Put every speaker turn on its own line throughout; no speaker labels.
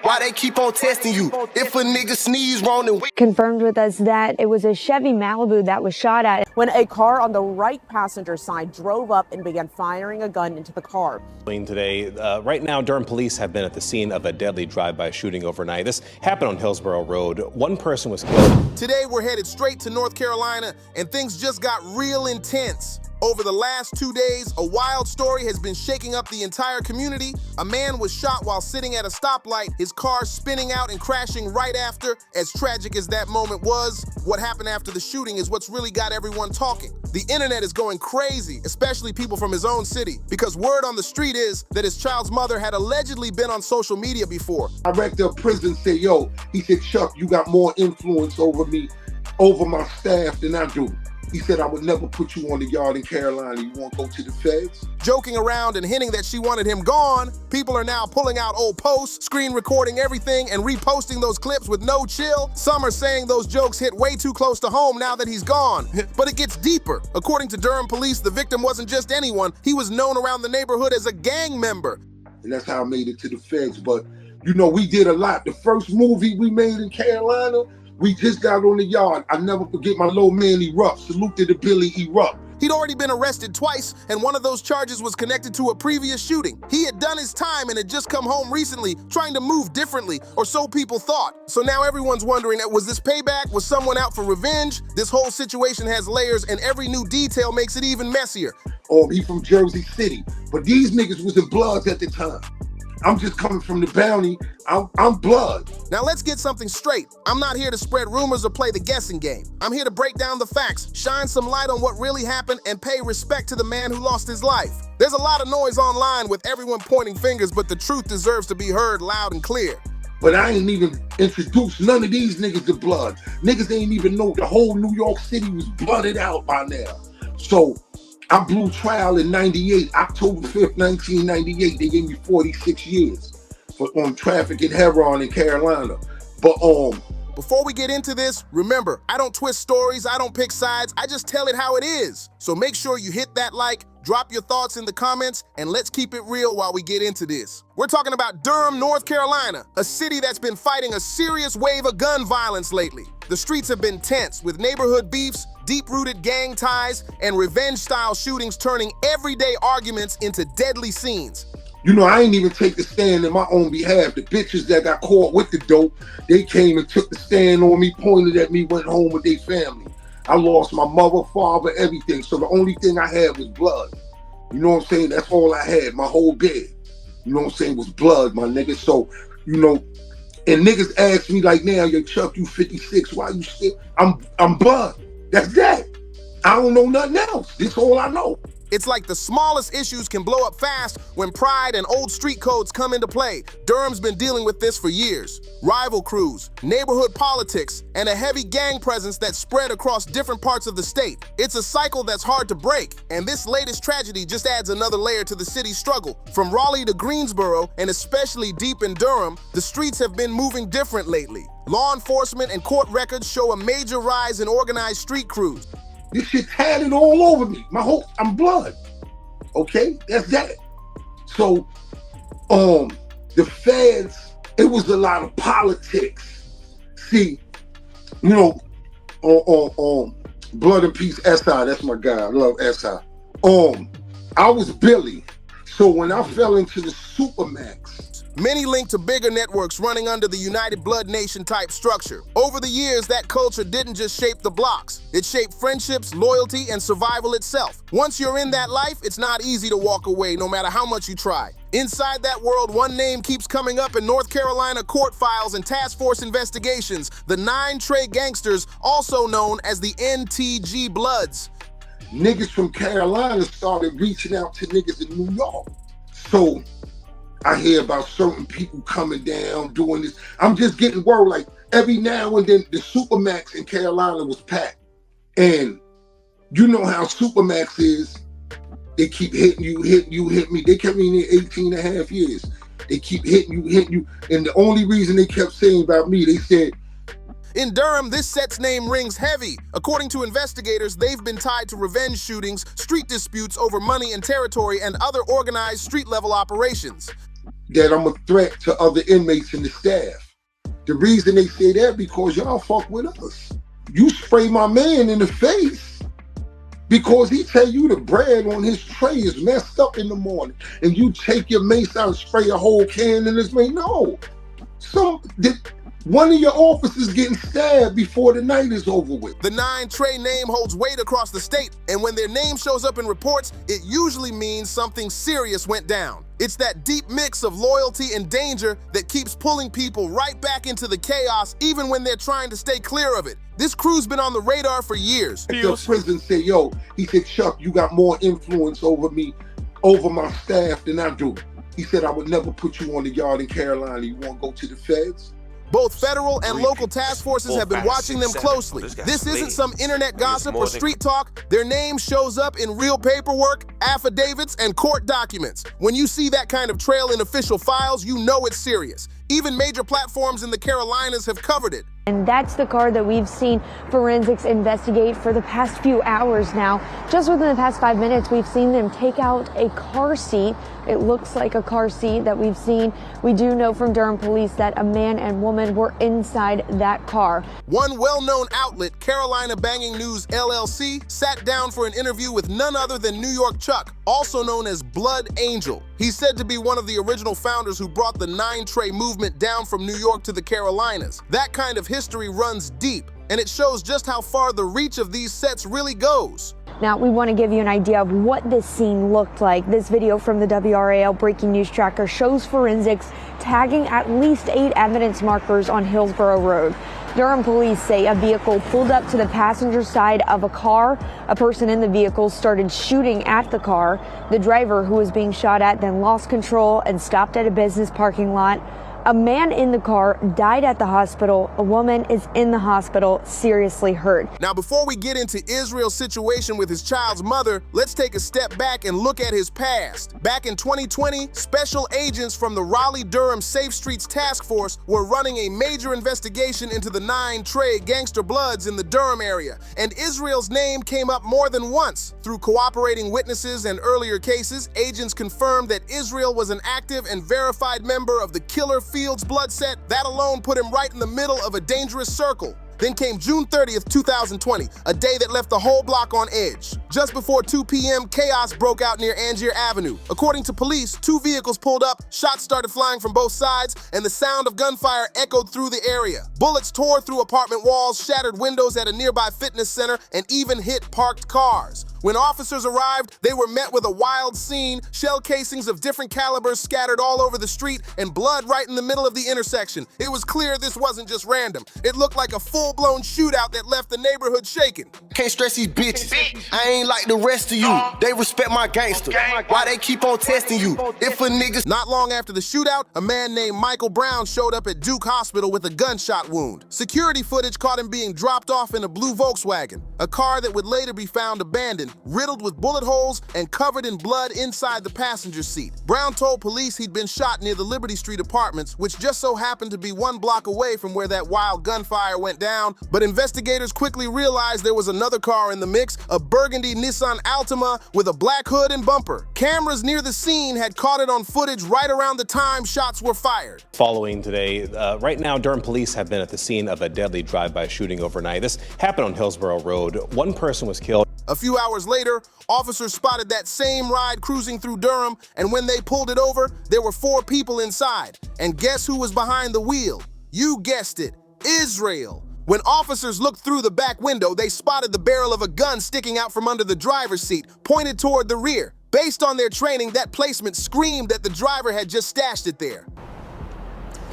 Why they keep on testing you? If a nigga sneeze wrong, then we
confirmed with us that it was a Chevy Malibu that was shot at
when a car on the right passenger side drove up and began firing a gun into the car.
Today, right now, Durham police have been at the scene of a deadly drive-by shooting overnight. This happened on Hillsborough Road. One person was killed.
Today, we're headed straight to North Carolina, and things just got real intense. Over the last 2 days, a wild story has been shaking up the entire community. A man was shot while sitting at a stoplight, his car spinning out and crashing right after. As tragic as that moment was, what happened after the shooting is what's really got everyone talking. The internet is going crazy, especially people from his own city, because word on the street is that his child's mother had allegedly been on social media before.
Director of prison said, yo, he said, Chuck, you got more influence over me, over my staff than I do. He said, I would never put you on the yard in Carolina. You want to go to the feds?
Joking around and hinting that she wanted him gone, people are now pulling out old posts, screen recording everything, and reposting those clips with no chill. Some are saying those jokes hit way too close to home now that he's gone. But it gets deeper. According to Durham police, the victim wasn't just anyone. He was known around the neighborhood as a gang member.
And that's how I made it to the feds. But, you know, we did a lot. The first movie we made in Carolina, we just got on the yard. I never forget my little man Erupt. Salute to the Billy Erupt.
He'd already been arrested twice, and one of those charges was connected to a previous shooting. He had done his time and had just come home recently, trying to move differently, or so people thought. So now everyone's wondering, was this payback? Was someone out for revenge? This whole situation has layers, and every new detail makes it even messier.
He from Jersey City, but these niggas was in Bloods at the time. I'm just coming from the bounty. I'm blood.
Now let's get something straight. I'm not here to spread rumors or play the guessing game. I'm here to break down the facts, shine some light on what really happened, and pay respect to the man who lost his life. There's a lot of noise online with everyone pointing fingers, but the truth deserves to be heard loud and clear.
But I ain't even introduced none of these niggas to blood. Niggas ain't even know the whole New York City was blooded out by now. So I blew trial in 98, October 5th, 1998. They gave me 46 years on traffic in heroin in Carolina. But
before we get into this, remember, I don't twist stories, I don't pick sides, I just tell it how it is. So make sure you hit that like, drop your thoughts in the comments, and let's keep it real while we get into this. We're talking about Durham, North Carolina, a city that's been fighting a serious wave of gun violence lately. The streets have been tense with neighborhood beefs, deep-rooted gang ties, and revenge-style shootings turning everyday arguments into deadly scenes.
You know, I ain't even take the stand in my own behalf. The bitches that got caught with the dope, they came and took the stand on me, pointed at me, went home with their family. I lost my mother, father, everything. So the only thing I had was blood. You know what I'm saying? That's all I had. My whole bed, you know what I'm saying, was blood, my nigga. So, you know, and niggas ask me like now, yo, Chuck, you 56, why you still? I'm blood. That's that. I don't know nothing else. This all I know.
It's like the smallest issues can blow up fast when pride and old street codes come into play. Durham's been dealing with this for years. Rival crews, neighborhood politics, and a heavy gang presence that's spread across different parts of the state. It's a cycle that's hard to break, and this latest tragedy just adds another layer to the city's struggle. From Raleigh to Greensboro, and especially deep in Durham, the streets have been moving different lately. Law enforcement and court records show a major rise in organized street crews.
This shit tatted all over me. I'm blood. Okay, that's that. So, the feds, it was a lot of politics. See, you know, Blood and Peace SI, that's my guy. I love SI. I was Billy. So when I fell into the Supermax,
many linked to bigger networks running under the United Blood Nation type structure. Over the years, that culture didn't just shape the blocks. It shaped friendships, loyalty, and survival itself. Once you're in that life, it's not easy to walk away, no matter how much you try. Inside that world, one name keeps coming up in North Carolina court files and task force investigations: the 9 Trey gangsters, also known as the NTG Bloods.
Niggas from Carolina started reaching out to niggas in New York. So I hear about certain people coming down, doing this. I'm just getting word, like every now and then the Supermax in Carolina was packed. And you know how Supermax is. They keep hitting you, hit me. They kept me in there 18 and a half years. They keep hitting you. And the only reason they kept saying about me, they said,
in Durham, this set's name rings heavy. According to investigators, they've been tied to revenge shootings, street disputes over money and territory, and other organized street-level operations.
that I'm a threat to other inmates and the staff. The reason they say that because y'all fuck with us. You spray my man in the face because he tell you the bread on his tray is messed up in the morning, and you take your mace out and spray a whole can in his mace. No. One of your officers getting stabbed before the night is over with.
The 9 Trey name holds weight across the state, and when their name shows up in reports, it usually means something serious went down. It's that deep mix of loyalty and danger that keeps pulling people right back into the chaos, even when they're trying to stay clear of it. This crew's been on the radar for years.
The prison said, yo, he said, Chuck, you got more influence over me, over my staff than I do. He said, I would never put you on the yard in Carolina. You want to go to the feds?
Both federal and local task forces have been watching them closely. This isn't some internet gossip or street talk. Their name shows up in real paperwork, affidavits, and court documents. When you see that kind of trail in official files, you know it's serious. Even major platforms in the Carolinas have covered it.
And that's the car that we've seen forensics investigate for the past few hours now. Just within the past 5 minutes, we've seen them take out a car seat. It looks like a car seat that we've seen. We do know from Durham police that a man and woman were inside that car.
One well-known outlet, Carolina Banging News LLC, sat down for an interview with none other than New York Chuck, also known as Blood Angel. He's said to be one of the original founders who brought the 9 Trey movement down from New York to the Carolinas. That kind of history runs deep, and it shows just how far the reach of these sets really goes.
Now, we want to give you an idea of what this scene looked like. This video from the WRAL Breaking News Tracker shows forensics tagging at least 8 evidence markers on Hillsborough Road. Durham police say a vehicle pulled up to the passenger side of a car. A person in the vehicle started shooting at the car. The driver, who was being shot at, then lost control and stopped at a business parking lot. A man in the car died at the hospital. A woman is in the hospital, seriously hurt.
Now, before we get into Israel's situation with his child's mother, let's take a step back and look at his past. Back in 2020, special agents from the Raleigh-Durham Safe Streets Task Force were running a major investigation into the 9 Trey gangster bloods in the Durham area. And Israel's name came up more than once. Through cooperating witnesses and earlier cases, agents confirmed that Israel was an active and verified member of the Killer Fields blood set. That alone put him right in the middle of a dangerous circle. Then came June 30th, 2020, a day that left the whole block on edge. Just before 2 p.m., chaos broke out near Angier Avenue. According to police, 2 vehicles pulled up, shots started flying from both sides, and the sound of gunfire echoed through the area. Bullets tore through apartment walls, shattered windows at a nearby fitness center, and even hit parked cars. When officers arrived, they were met with a wild scene, shell casings of different calibers scattered all over the street, and blood right in the middle of the intersection. It was clear this wasn't just random. It looked like a full-blown shootout that left the neighborhood shaking.
Can't stress these bitches. I ain't like the rest of you. They respect my gangster. Why they keep on testing you? If a nigga...
Not long after the shootout, a man named Michael Brown showed up at Duke Hospital with a gunshot wound. Security footage caught him being dropped off in a blue Volkswagen, a car that would later be found abandoned, riddled with bullet holes and covered in blood inside the passenger seat. Brown told police he'd been shot near the Liberty Street apartments, which just so happened to be 1 block away from where that wild gunfire went down. But investigators quickly realized there was another car in the mix, a burgundy Nissan Altima with a black hood and bumper. Cameras near the scene had caught it on footage right around the time shots were fired.
Following today, right now, Durham police have been at the scene of a deadly drive-by shooting overnight. This happened on Hillsborough Road. 1 person was killed.
A few hours later, officers spotted that same ride cruising through Durham, and when they pulled it over, there were 4 people inside. And guess who was behind the wheel? You guessed it, Israel. When officers looked through the back window, they spotted the barrel of a gun sticking out from under the driver's seat, pointed toward the rear. Based on their training, that placement screamed that the driver had just stashed it there.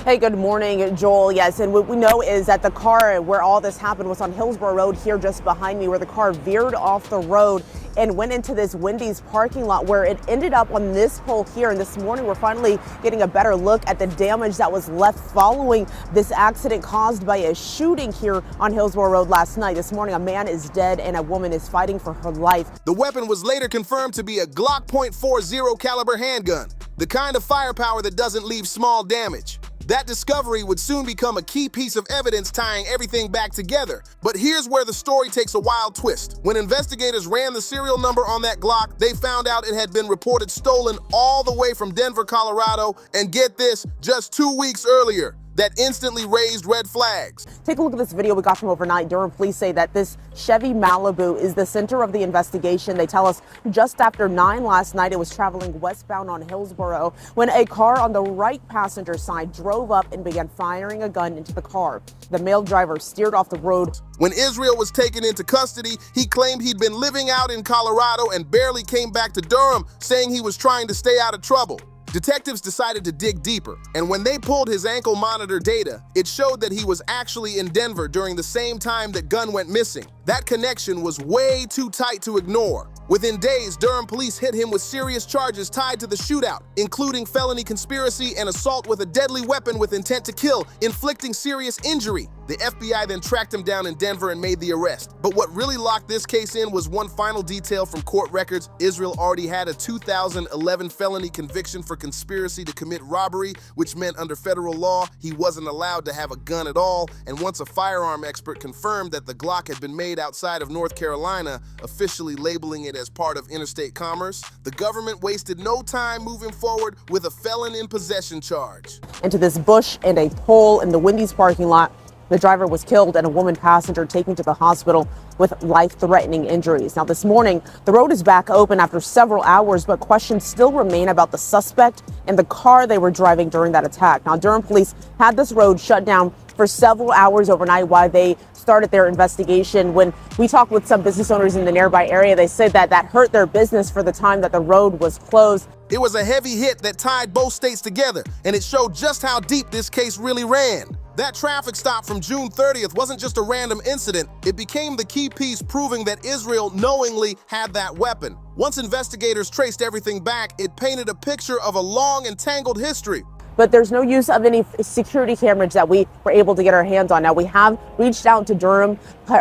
Hey, good morning, Joel. Yes, and what we know is that the car where all this happened was on Hillsborough Road here just behind me, where the car veered off the road and went into this Wendy's parking lot where it ended up on this pole here. And this morning, we're finally getting a better look at the damage that was left following this accident caused by a shooting here on Hillsborough Road last night. This morning, a man is dead and a woman is fighting for her life.
The weapon was later confirmed to be a Glock .40 caliber handgun, the kind of firepower that doesn't leave small damage. That discovery would soon become a key piece of evidence tying everything back together. But here's where the story takes a wild twist. When investigators ran the serial number on that Glock, they found out it had been reported stolen all the way from Denver, Colorado, and get this, just 2 weeks earlier. That instantly raised red flags.
Take a look at this video we got from overnight. Durham police say that this Chevy Malibu is the center of the investigation. They tell us just after 9 last night, it was traveling westbound on Hillsborough when a car on the right passenger side drove up and began firing a gun into the car. The male driver steered off the road.
When Israel was taken into custody, he claimed he'd been living out in Colorado and barely came back to Durham, saying he was trying to stay out of trouble. Detectives decided to dig deeper, and when they pulled his ankle monitor data, it showed that he was actually in Denver during the same time that gun went missing. That connection was way too tight to ignore. Within days, Durham police hit him with serious charges tied to the shootout, including felony conspiracy and assault with a deadly weapon with intent to kill, inflicting serious injury. The FBI then tracked him down in Denver and made the arrest. But what really locked this case in was one final detail from court records. Israel already had a 2011 felony conviction for conspiracy to commit robbery, which meant under federal law, he wasn't allowed to have a gun at all. And once a firearm expert confirmed that the Glock had been made outside of North Carolina, officially labeling it as part of interstate commerce, the government wasted no time moving forward with a felon in possession charge.
Into this bush and a pole in the Wendy's parking lot. The driver was killed and a woman passenger taken to the hospital with life-threatening injuries. Now this morning, the road is back open after several hours, but questions still remain about the suspect and the car they were driving during that attack. Now Durham police had this road shut down for several hours overnight while they started their investigation. When we talked with some business owners in the nearby area, they said that hurt their business for the time that the road was closed.
It was a heavy hit that tied both states together, and it showed just how deep this case really ran. That traffic stop from June 30th wasn't just a random incident. It became the key piece proving that Israel knowingly had that weapon. Once investigators traced everything back, it painted a picture of a long and tangled history.
But there's no use of any security cameras that we were able to get our hands on. Now, we have reached out to Durham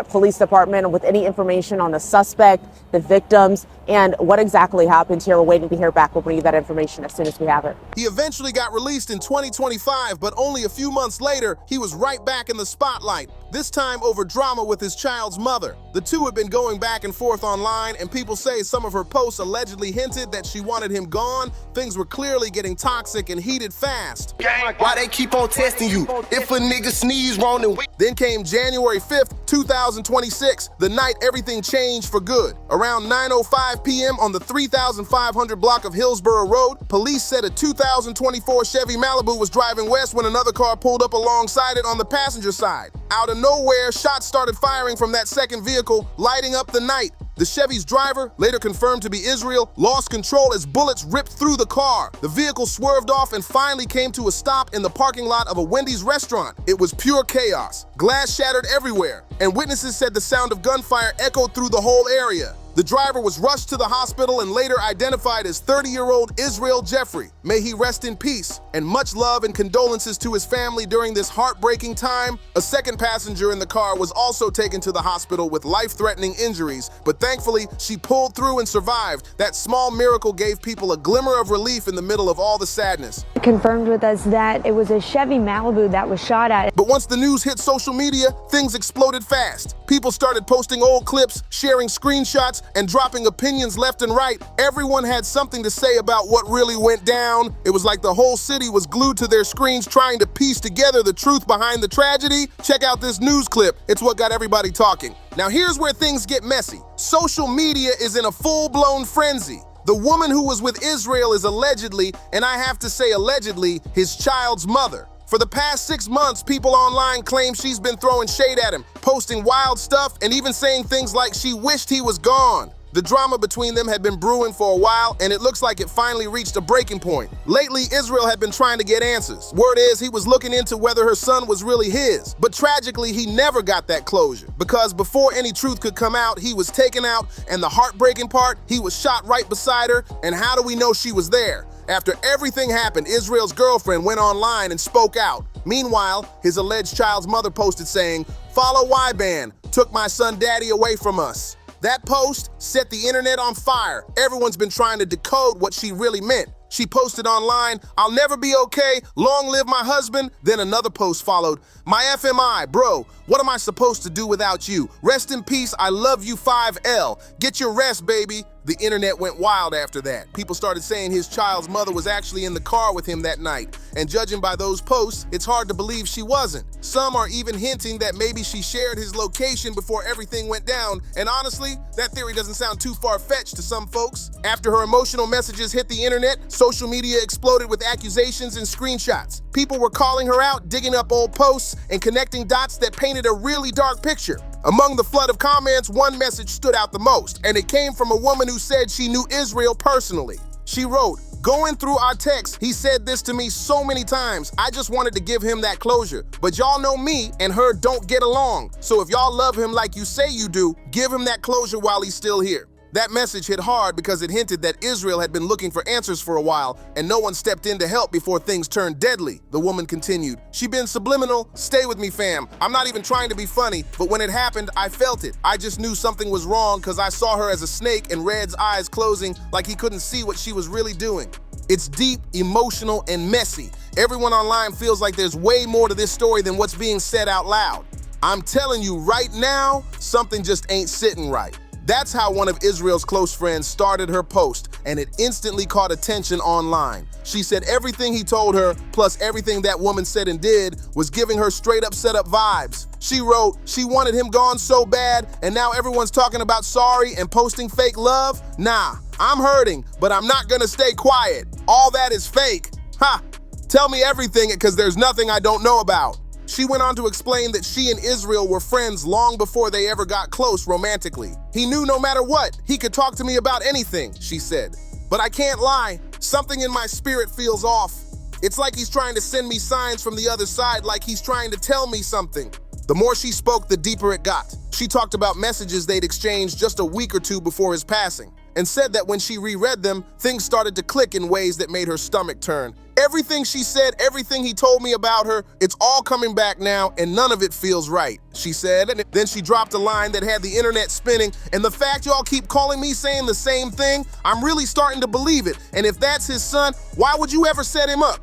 Police Department with any information on the suspect, the victims, and what exactly happened here. We're waiting to hear back. We'll bring you that information as soon as we have it.
He eventually got released in 2025, but only a few months later, he was right back in the spotlight, this time over drama with his child's mother. The two had been going back and forth online, and people say some of her posts allegedly hinted that she wanted him gone. Things were clearly getting toxic and heated fast.
Why they keep on testing you? If a nigga sneeze wrong,
Then came January 5th, 2026, the night everything changed for good. Around 9:05 p.m. on the 3500 block of Hillsborough Road, police said a 2024 Chevy Malibu was driving west when another car pulled up alongside it on the passenger side. Out of nowhere, shots started firing from that second vehicle, lighting up the night. The Chevy's driver, later confirmed to be Israel, lost control as bullets ripped through the car. The vehicle swerved off and finally came to a stop in the parking lot of a Wendy's restaurant. It was pure chaos. Glass shattered everywhere, and witnesses said the sound of gunfire echoed through the whole area. The driver was rushed to the hospital and later identified as 30-year-old Israel Jeffrey. May he rest in peace, and much love and condolences to his family during this heartbreaking time. A second passenger in the car was also taken to the hospital with life-threatening injuries, but thankfully, she pulled through and survived. That small miracle gave people a glimmer of relief in the middle of all the sadness.
Confirmed with us that it was a Chevy Malibu that was shot at.
But once the news hit social media, things exploded fast. People started posting old clips, sharing screenshots, and dropping opinions left and right. Everyone had something to say about what really went down. It was like the whole city was glued to their screens trying to piece together the truth behind the tragedy. Check out this news clip. It's what got everybody talking. Now here's where things get messy. Social media is in a full-blown frenzy. The woman who was with Israel is allegedly, and I have to say allegedly, his child's mother. For the past 6 months, people online claim she's been throwing shade at him, posting wild stuff, and even saying things like she wished he was gone. The drama between them had been brewing for a while, and it looks like it finally reached a breaking point. Lately, Israel had been trying to get answers. Word is he was looking into whether her son was really his. But tragically, he never got that closure, because before any truth could come out, he was taken out, and the heartbreaking part, he was shot right beside her. And how do we know she was there? After everything happened, Israel's girlfriend went online and spoke out. Meanwhile, his alleged child's mother posted saying, "Follow Y-Band, took my son daddy away from us." That post set the internet on fire. Everyone's been trying to decode what she really meant. She posted online, "I'll never be okay, long live my husband." Then another post followed, "My FMI, bro, what am I supposed to do without you? Rest in peace, I love you 5L. Get your rest, baby." The internet went wild after that. People started saying his child's mother was actually in the car with him that night. And judging by those posts, it's hard to believe she wasn't. Some are even hinting that maybe she shared his location before everything went down. And honestly, that theory doesn't sound too far-fetched to some folks. After her emotional messages hit the internet, social media exploded with accusations and screenshots. People were calling her out, digging up old posts, and connecting dots that painted a really dark picture. Among the flood of comments, one message stood out the most, and it came from a woman who said she knew Israel personally. She wrote, "Going through our text, he said this to me so many times. I just wanted to give him that closure. But y'all know me and her don't get along. So if y'all love him like you say you do, give him that closure while he's still here." That message hit hard because it hinted that Israel had been looking for answers for a while, and no one stepped in to help before things turned deadly. The woman continued, "She been subliminal. Stay with me, fam. I'm not even trying to be funny, but when it happened, I felt it. I just knew something was wrong because I saw her as a snake and Red's eyes closing like he couldn't see what she was really doing." It's deep, emotional, and messy. Everyone online feels like there's way more to this story than what's being said out loud. I'm telling you right now, something just ain't sitting right. That's how one of Israel's close friends started her post, and it instantly caught attention online. She said everything he told her, plus everything that woman said and did, was giving her straight up set up vibes. She wrote, "She wanted him gone so bad, and now everyone's talking about sorry and posting fake love? Nah, I'm hurting, but I'm not gonna stay quiet. All that is fake. Ha! Tell me everything, because there's nothing I don't know about." She went on to explain that she and Israel were friends long before they ever got close romantically. "He knew no matter what, he could talk to me about anything," she said. "But I can't lie, something in my spirit feels off. It's like he's trying to send me signs from the other side, like he's trying to tell me something." The more she spoke, the deeper it got. She talked about messages they'd exchanged just a week or two before his passing, and said that when she reread them, things started to click in ways that made her stomach turn. "Everything she said, everything he told me about her, it's all coming back now, and none of it feels right," she said. And then she dropped a line that had the internet spinning, "And the fact y'all keep calling me saying the same thing, I'm really starting to believe it. And if that's his son, why would you ever set him up?"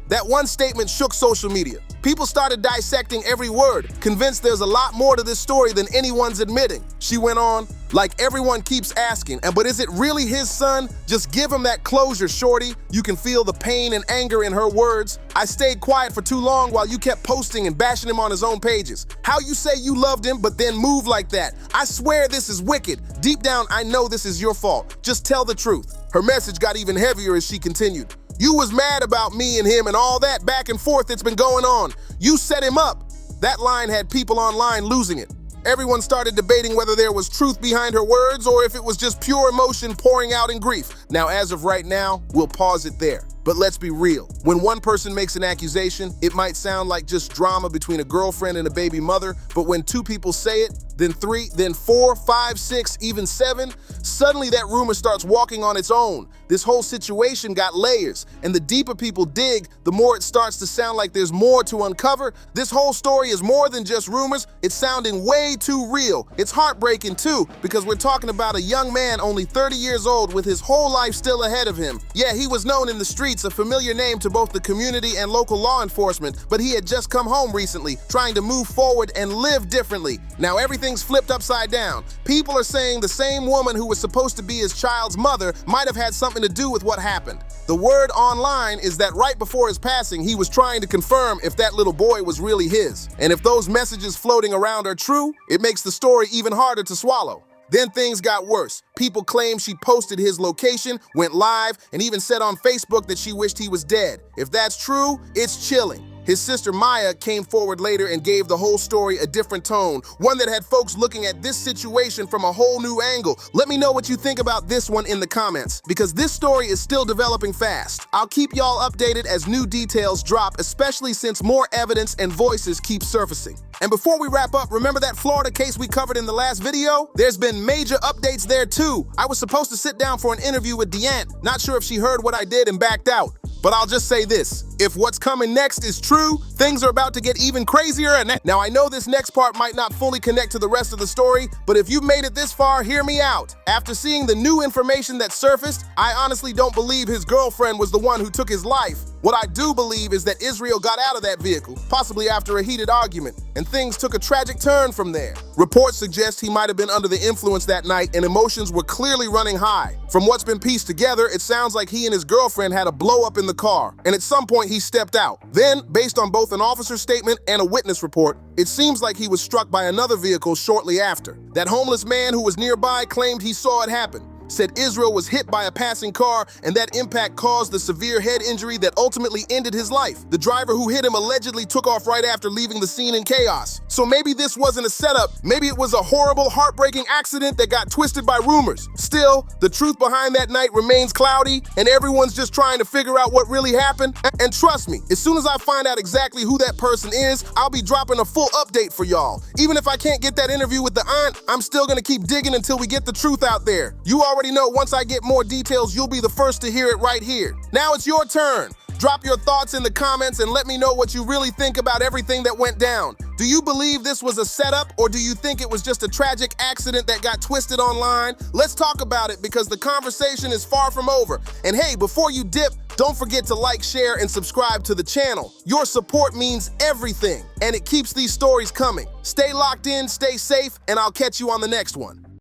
That one statement shook social media. People started dissecting every word, convinced there's a lot more to this story than anyone's admitting. She went on, "Like everyone keeps asking, but is it really his son? Just give him that closure, shorty." You can feel the pain and anger in her words. "I stayed quiet for too long while you kept posting and bashing him on his own pages. How you say you loved him, but then move like that? I swear this is wicked. Deep down, I know this is your fault. Just tell the truth." Her message got even heavier as she continued. "You was mad about me and him and all that back and forth that's been going on. You set him up." That line had people online losing it. Everyone started debating whether there was truth behind her words or if it was just pure emotion pouring out in grief. Now, as of right now, we'll pause it there. But let's be real. When one person makes an accusation, it might sound like just drama between a girlfriend and a baby mother, but when two people say it, then three, then 4, 5, 6, even 7, suddenly that rumor starts walking on its own. This whole situation got layers, and the deeper people dig, the more it starts to sound like there's more to uncover. This whole story is more than just rumors. It's sounding way too real. It's heartbreaking too, because we're talking about a young man only 30 years old with his whole life still ahead of him. Yeah, he was known in the streets, a familiar name to both the community and local law enforcement, but he had just come home recently, trying to move forward and live differently. Now everything's flipped upside down. People are saying the same woman who was supposed to be his child's mother might have had something to do with what happened. The word online is that right before his passing, he was trying to confirm if that little boy was really his. And if those messages floating around are true, it makes the story even harder to swallow. Then things got worse. People claimed she posted his location, went live, and even said on Facebook that she wished he was dead. If that's true, it's chilling. His sister Maya came forward later and gave the whole story a different tone, one that had folks looking at this situation from a whole new angle. Let me know what you think about this one in the comments, because this story is still developing fast. I'll keep y'all updated as new details drop, especially since more evidence and voices keep surfacing. And before we wrap up, remember that Florida case we covered in the last video? There's been major updates there too. I was supposed to sit down for an interview with Deanne, not sure if she heard what I did and backed out. But I'll just say this, If what's coming next is true, things are about to get even crazier. And now I know this next part might not fully connect to the rest of the story, but if you've made it this far, hear me out. After seeing the new information that surfaced, I honestly don't believe his girlfriend was the one who took his life. What I do believe is that Israel got out of that vehicle, possibly after a heated argument, and things took a tragic turn from there. Reports suggest he might have been under the influence that night and emotions were clearly running high. From what's been pieced together, it sounds like he and his girlfriend had a blow up in the car, and at some point he stepped out. Then, based on both an officer's statement and a witness report, it seems like he was struck by another vehicle shortly after. That homeless man who was nearby claimed he saw it happen, said Israel was hit by a passing car and that impact caused the severe head injury that ultimately ended his life. The driver who hit him allegedly took off right after leaving the scene in chaos. So maybe this wasn't a setup, maybe it was a horrible, heartbreaking accident that got twisted by rumors. Still, the truth behind that night remains cloudy and everyone's just trying to figure out what really happened. And trust me, as soon as I find out exactly who that person is, I'll be dropping a full update for y'all. Even if I can't get that interview with the aunt, I'm still gonna keep digging until we get the truth out there. You already know once I get more details, you'll be the first to hear it right here. Now it's your turn. Drop your thoughts in the comments and let me know what you really think about everything that went down. Do you believe this was a setup, or do you think it was just a tragic accident that got twisted online? Let's talk about it because the conversation is far from over. And hey, before you dip, don't forget to like, share, and subscribe to the channel. Your support means everything, and it keeps these stories coming. Stay locked in, stay safe, and I'll catch you on the next one.